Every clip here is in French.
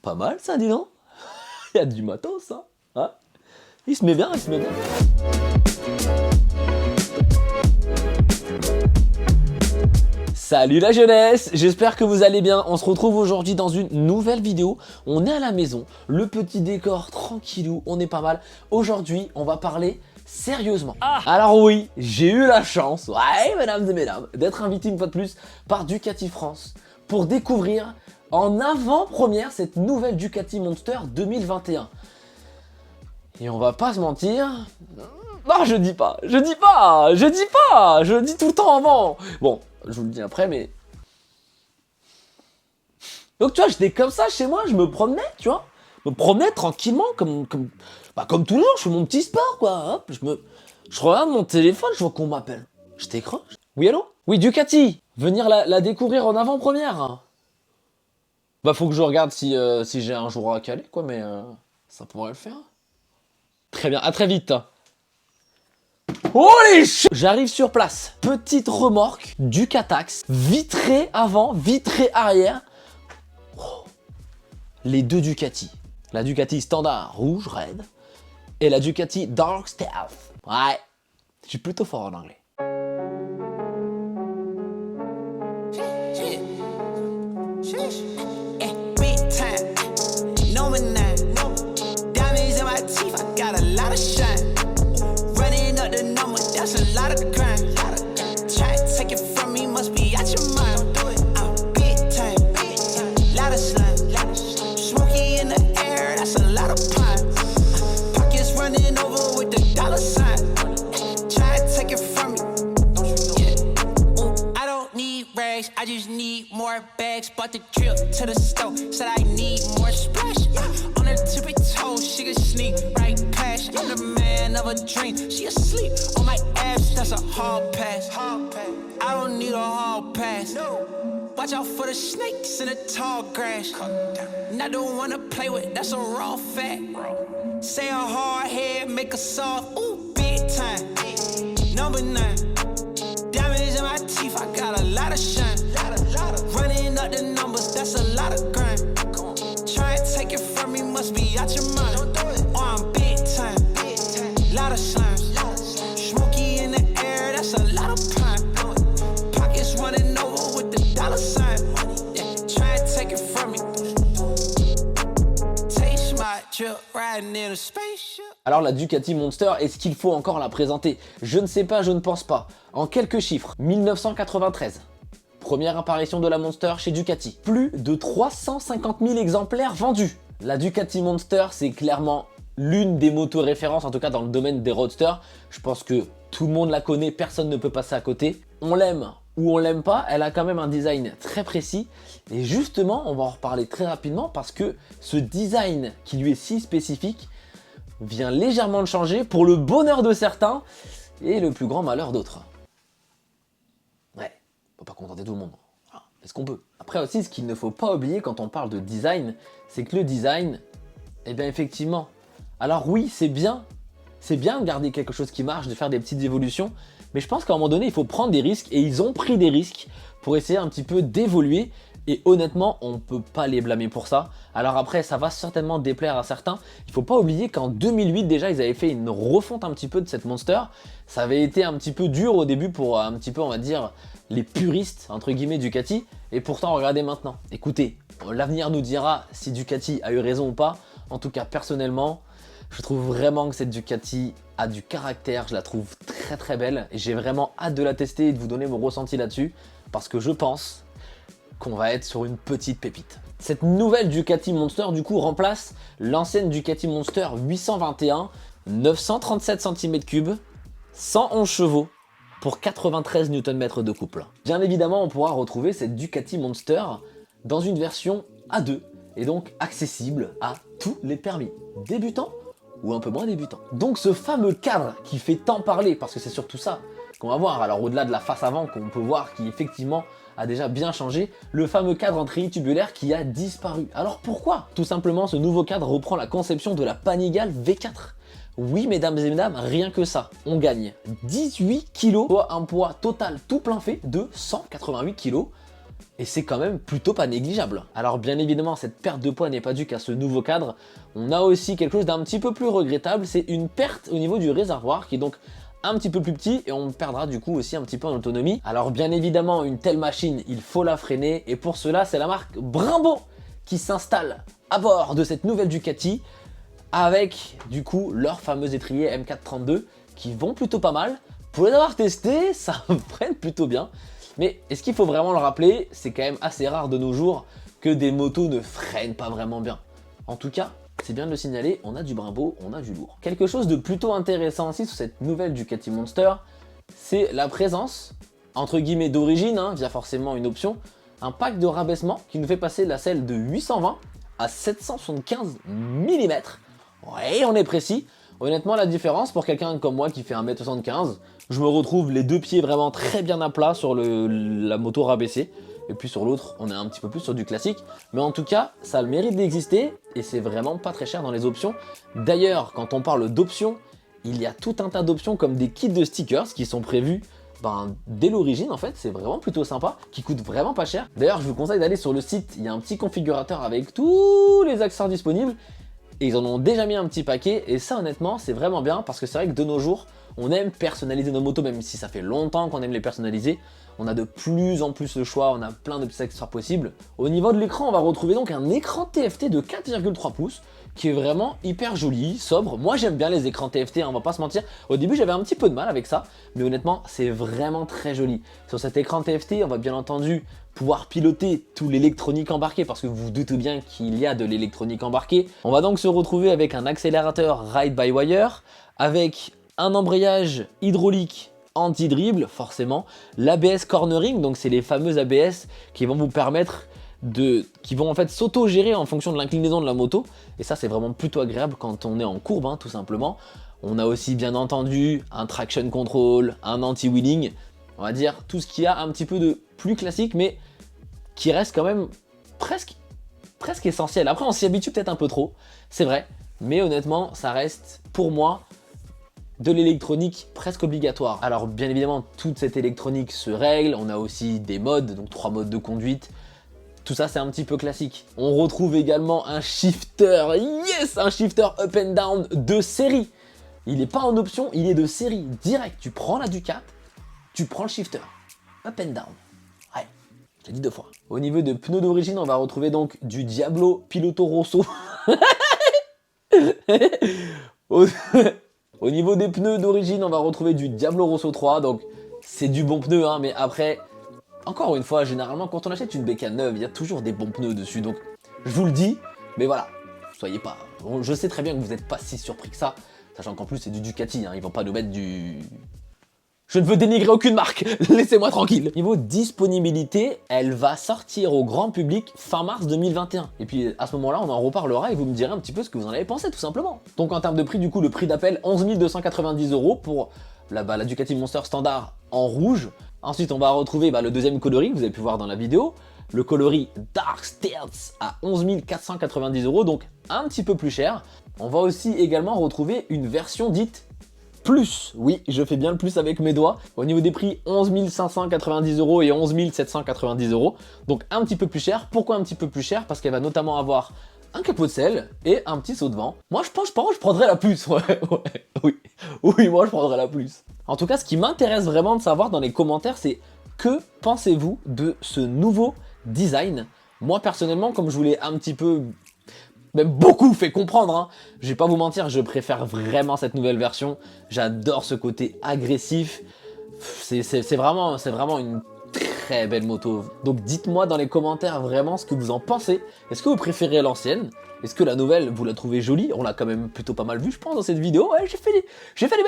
Pas mal ça, dis donc. Il y a du matos, ça. Hein, il se met bien, il se met bien. Salut la jeunesse, j'espère que vous allez bien. On se retrouve aujourd'hui dans une nouvelle vidéo. On est à la maison, le petit décor tranquillou, on est pas mal. Aujourd'hui, on va parler sérieusement. Alors oui, j'ai eu la chance, ouais mesdames et mesdames, d'être invité une fois de plus par Ducati France pour découvrir en avant-première cette nouvelle Ducati Monster 2021. Et on va pas se mentir... Non, je dis pas, je dis tout le temps avant. Bon, je vous le dis après, mais... Donc tu vois, j'étais comme ça chez moi, je me promenais, tu vois. Je me promenais tranquillement, comme tous les jours, je fais mon petit sport, quoi. Hop, je regarde mon téléphone, je vois qu'on m'appelle. Je décroche. Oui, allô? Oui, Ducati, venir la découvrir en avant-première. Bah, faut que je regarde si j'ai un jour à caler, quoi, mais ça pourrait le faire. Très bien, à très vite. Oh les ch... J'arrive sur place. Petite remorque Ducatax, vitrée avant, vitrée arrière. Oh. Les deux Ducati. La Ducati standard rouge, raide. Et la Ducati Dark Stealth. Ouais, je suis plutôt fort en anglais. I just need more bags, bought the trip to the store, said I need more splash. On her tippy toes, she can sneak right past. I'm the man of a dream, she asleep on my ass, that's a hall pass. I don't need a hall pass. Watch out for the snakes in the tall grass. And I don't wanna play with, that's a raw fact. Say a hard head, make a soft, ooh, big time. Number 9, diamonds in my teeth, I got a lot of shine. Running up the numbers, that's a lot of grind. Try and take it from me, must be out your mind. Oh, I'm big time, lot of slimes. Smoky in the air, that's a lot of pine. Pockets running over with the dollar sign. Try and take it from me. Taste my trip, riding in a spaceship. Alors la Ducati Monster, est-ce qu'il faut encore la présenter? Je ne sais pas, je ne pense pas. En quelques chiffres, 1993. Première apparition de la Monster chez Ducati. Plus de 350 000 exemplaires vendus. La Ducati Monster, c'est clairement l'une des motos références, en tout cas dans le domaine des roadsters. Je pense que tout le monde la connaît, personne ne peut passer à côté. On l'aime ou on l'aime pas, elle a quand même un design très précis. Et justement, on va en reparler très rapidement parce que ce design qui lui est si spécifique vient légèrement le changer pour le bonheur de certains et le plus grand malheur d'autres. Ouais, faut pas contenter tout le monde. Est-ce qu'on peut? Après aussi, ce qu'il ne faut pas oublier quand on parle de design, c'est que le design, eh bien effectivement, alors oui, c'est bien de garder quelque chose qui marche, de faire des petites évolutions, mais je pense qu'à un moment donné, il faut prendre des risques et ils ont pris des risques pour essayer un petit peu d'évoluer. Et honnêtement, on ne peut pas les blâmer pour ça. Alors après, ça va certainement déplaire à certains. Il ne faut pas oublier qu'en 2008, déjà, ils avaient fait une refonte un petit peu de cette Monster. Ça avait été un petit peu dur au début pour un petit peu, on va dire, les puristes, entre guillemets, Ducati. Et pourtant, regardez maintenant. Écoutez, l'avenir nous dira si Ducati a eu raison ou pas. En tout cas, personnellement, je trouve vraiment que cette Ducati a du caractère. Je la trouve très très belle. Et j'ai vraiment hâte de la tester et de vous donner mon ressenti là-dessus. Parce que je pense qu'on va être sur une petite pépite. Cette nouvelle Ducati Monster du coup remplace l'ancienne Ducati Monster 821, 937 cm3, 111 chevaux pour 93 Nm de couple. Bien évidemment, on pourra retrouver cette Ducati Monster dans une version A2 et donc accessible à tous les permis, débutants ou un peu moins débutants. Donc ce fameux cadre qui fait tant parler, parce que c'est surtout ça qu'on va voir, alors au-delà de la face avant qu'on peut voir qui effectivement a déjà bien changé, le fameux cadre en treillis tubulaire qui a disparu. Alors pourquoi? Tout simplement, ce nouveau cadre reprend la conception de la Panigale V4. Oui, mesdames et mesdames, rien que ça, on gagne 18 kg, soit un poids total tout plein fait de 188 kg. Et c'est quand même plutôt pas négligeable. Alors bien évidemment, cette perte de poids n'est pas due qu'à ce nouveau cadre. On a aussi quelque chose d'un petit peu plus regrettable, c'est une perte au niveau du réservoir qui est donc un petit peu plus petit et on perdra du coup aussi un petit peu en autonomie. Alors bien évidemment, une telle machine, il faut la freiner et pour cela, c'est la marque Brembo qui s'installe à bord de cette nouvelle Ducati avec du coup leur fameux étrier M432 qui vont plutôt pas mal. Pour les avoir testés, ça freine plutôt bien. Mais est-ce qu'il faut vraiment le rappeler? C'est quand même assez rare de nos jours que des motos ne freinent pas vraiment bien. En tout cas, c'est bien de le signaler, on a du Brembo, on a du lourd. Quelque chose de plutôt intéressant aussi sur cette nouvelle Ducati Monster, c'est la présence, entre guillemets d'origine, via forcément une option, un pack de rabaissement qui nous fait passer la selle de 820 à 775 mm. Ouais, on est précis. Honnêtement, la différence pour quelqu'un comme moi qui fait 1m75, je me retrouve les deux pieds vraiment très bien à plat sur la moto rabaissée. Et puis sur l'autre, on est un petit peu plus sur du classique. Mais en tout cas, ça a le mérite d'exister et c'est vraiment pas très cher dans les options. D'ailleurs, quand on parle d'options, il y a tout un tas d'options comme des kits de stickers qui sont prévus dès l'origine en fait, c'est vraiment plutôt sympa, qui coûte vraiment pas cher. D'ailleurs, je vous conseille d'aller sur le site, il y a un petit configurateur avec tous les accessoires disponibles. Et ils en ont déjà mis un petit paquet et ça honnêtement c'est vraiment bien parce que c'est vrai que de nos jours on aime personnaliser nos motos même si ça fait longtemps qu'on aime les personnaliser. On a de plus en plus le choix, on a plein de petits accessoires possibles. Au niveau de l'écran on va retrouver donc un écran TFT de 4,3 pouces qui est vraiment hyper joli, sobre. Moi j'aime bien les écrans TFT, on va pas se mentir. Au début j'avais un petit peu de mal avec ça, mais honnêtement c'est vraiment très joli. Sur cet écran TFT on va bien entendu pouvoir piloter tout l'électronique embarqué parce que vous vous doutez bien qu'il y a de l'électronique embarquée. On va donc se retrouver avec un accélérateur ride-by-wire, avec un embrayage hydraulique anti-dribble forcément, l'ABS cornering, donc c'est les fameux ABS qui vont vous permettre qui vont en fait s'auto-gérer en fonction de l'inclinaison de la moto et ça c'est vraiment plutôt agréable quand on est en courbe tout simplement. On a aussi bien entendu un traction control, un anti-wheeling, on va dire tout ce qui a un petit peu de plus classique mais qui reste quand même presque essentiel. Après on s'y habitue peut-être un peu trop, c'est vrai, mais honnêtement ça reste pour moi de l'électronique presque obligatoire. Alors bien évidemment toute cette électronique se règle, on a aussi des modes, donc 3 modes de conduite. Tout ça c'est un petit peu classique. On retrouve également un shifter, yes, un shifter up and down de série. Il n'est pas en option, il est de série, direct. Tu prends la Ducati, tu prends le shifter, up and down. Ouais, je l'ai dit 2 fois. Au niveau de pneus d'origine, on va retrouver donc du Diablo Piloto Rosso. Au niveau des pneus d'origine, on va retrouver du Diablo Rosso 3, donc c'est du bon pneu, mais après... Encore une fois, généralement, quand on achète une bécane neuve, il y a toujours des bons pneus dessus. Donc, je vous le dis, mais voilà, soyez pas... Bon, je sais très bien que vous n'êtes pas si surpris que ça, sachant qu'en plus, c'est du Ducati, ils vont pas nous mettre du... Je ne veux dénigrer aucune marque, laissez-moi tranquille. Niveau disponibilité, elle va sortir au grand public fin mars 2021. Et puis, à ce moment-là, on en reparlera et vous me direz un petit peu ce que vous en avez pensé, tout simplement. Donc, en termes de prix, du coup, le prix d'appel, 11 290 € pour la Ducati Monster standard en rouge. Ensuite, on va retrouver le deuxième coloris que vous avez pu voir dans la vidéo, le coloris Dark Stealth à 11 490 €, donc un petit peu plus cher. On va aussi également retrouver une version dite plus. Oui, je fais bien le plus avec mes doigts. Au niveau des prix, 11 590 € et 11 790 €, donc un petit peu plus cher. Pourquoi un petit peu plus cher? Parce qu'elle va notamment avoir un capot de selle et un petit saut de vent. Moi, je pense que je prendrais la plus. Oui, moi, je prendrais la plus. En tout cas, ce qui m'intéresse vraiment de savoir dans les commentaires, c'est que pensez-vous de ce nouveau design? Moi, personnellement, comme je vous l'ai un petit peu, même beaucoup fait comprendre, je vais pas vous mentir, je préfère vraiment cette nouvelle version. J'adore ce côté agressif. C'est vraiment une très belle moto. Donc dites-moi dans les commentaires vraiment ce que vous en pensez. Est-ce que vous préférez l'ancienne? Est-ce que la nouvelle, vous la trouvez jolie? On l'a quand même plutôt pas mal vu, je pense, dans cette vidéo. Ouais, j'ai fait des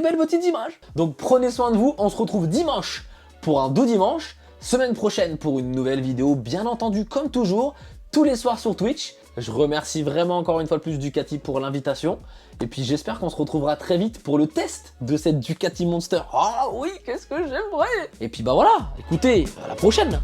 belles petites images. Donc prenez soin de vous. On se retrouve dimanche pour un doux dimanche. Semaine prochaine pour une nouvelle vidéo, bien entendu, comme toujours, tous les soirs sur Twitch. Je remercie vraiment encore une fois le plus Ducati pour l'invitation. Et puis j'espère qu'on se retrouvera très vite pour le test de cette Ducati Monster. Ah oui, qu'est-ce que j'aimerais! Et puis voilà, écoutez, à la prochaine!